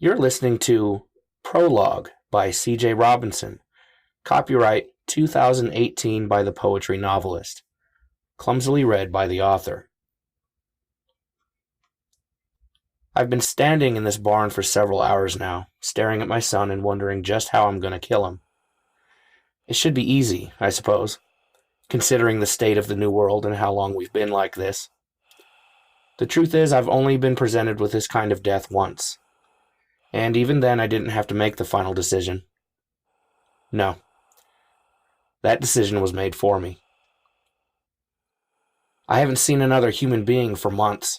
You're listening to Prologue by C.J. Robinson, copyright 2018 by the poetry novelist, clumsily read by the author. I've been standing in this barn for several hours now, staring at my son and wondering just how I'm going to kill him. It should be easy, I suppose, considering the state of the new world and how long we've been like this. The truth is, I've only been presented with this kind of death once. And even then, I didn't have to make the final decision. No. That decision was made for me. I haven't seen another human being for months.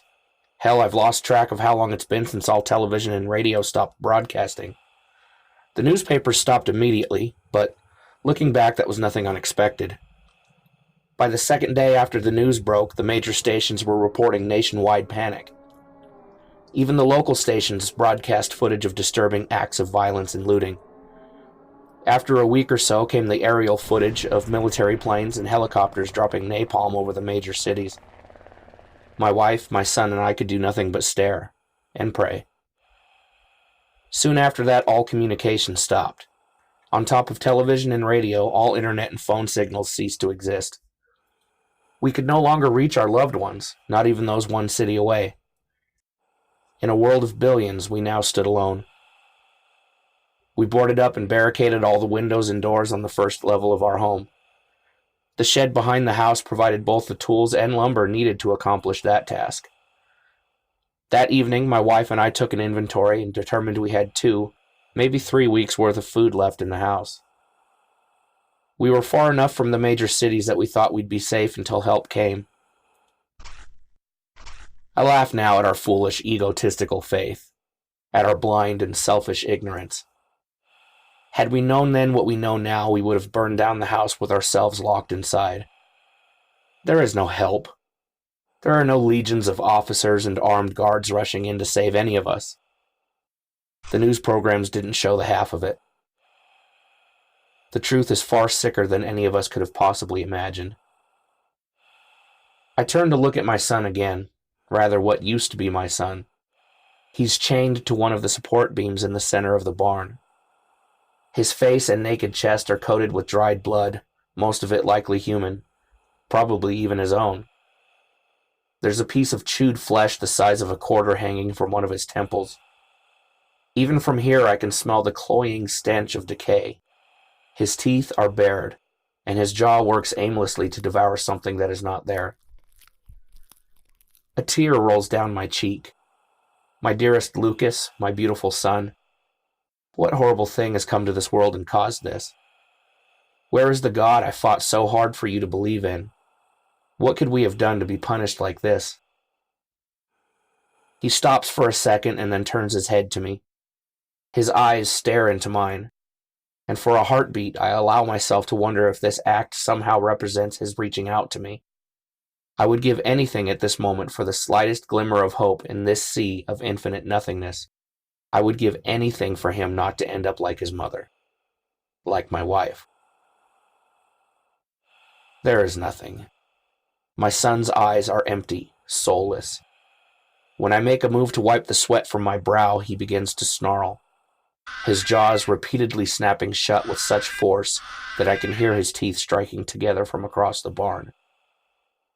Hell, I've lost track of how long it's been since all television and radio stopped broadcasting. The newspapers stopped immediately, but looking back, that was nothing unexpected. By the second day after the news broke, the major stations were reporting nationwide panic. Even the local stations broadcast footage of disturbing acts of violence and looting. After a week or so came the aerial footage of military planes and helicopters dropping napalm over the major cities. My wife, my son, and I could do nothing but stare and pray. Soon after that, all communication stopped. On top of television and radio, all internet and phone signals ceased to exist. We could no longer reach our loved ones, not even those one city away. In a world of billions, we now stood alone. We boarded up and barricaded all the windows and doors on the first level of our home. The shed behind the house provided both the tools and lumber needed to accomplish that task. That evening, my wife and I took an inventory and determined we had 2, maybe 3 weeks' worth of food left in the house. We were far enough from the major cities that we thought we'd be safe until help came. I laugh now at our foolish, egotistical faith, at our blind and selfish ignorance. Had we known then what we know now, we would have burned down the house with ourselves locked inside. There is no help. There are no legions of officers and armed guards rushing in to save any of us. The news programs didn't show the half of it. The truth is far sicker than any of us could have possibly imagined. I turned to look at my son again. Rather, what used to be my son. He's chained to one of the support beams in the center of the barn. His face and naked chest are coated with dried blood, most of it likely human, probably even his own. There's a piece of chewed flesh the size of a quarter hanging from one of his temples. Even from here I can smell the cloying stench of decay. His teeth are bared, and his jaw works aimlessly to devour something that is not there. A tear rolls down my cheek. My dearest Lucas, my beautiful son. What horrible thing has come to this world and caused this? Where is the God I fought so hard for you to believe in? What could we have done to be punished like this? He stops for a second and then turns his head to me. His eyes stare into mine, and for a heartbeat I allow myself to wonder if this act somehow represents his reaching out to me. I would give anything at this moment for the slightest glimmer of hope in this sea of infinite nothingness. I would give anything for him not to end up like his mother. Like my wife. There is nothing. My son's eyes are empty, soulless. When I make a move to wipe the sweat from my brow, he begins to snarl. His jaws repeatedly snapping shut with such force that I can hear his teeth striking together from across the barn.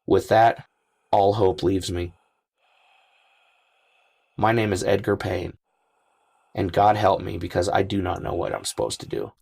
With that, all hope leaves me. My name is Edgar Payne, and God help me because I do not know what I'm supposed to do.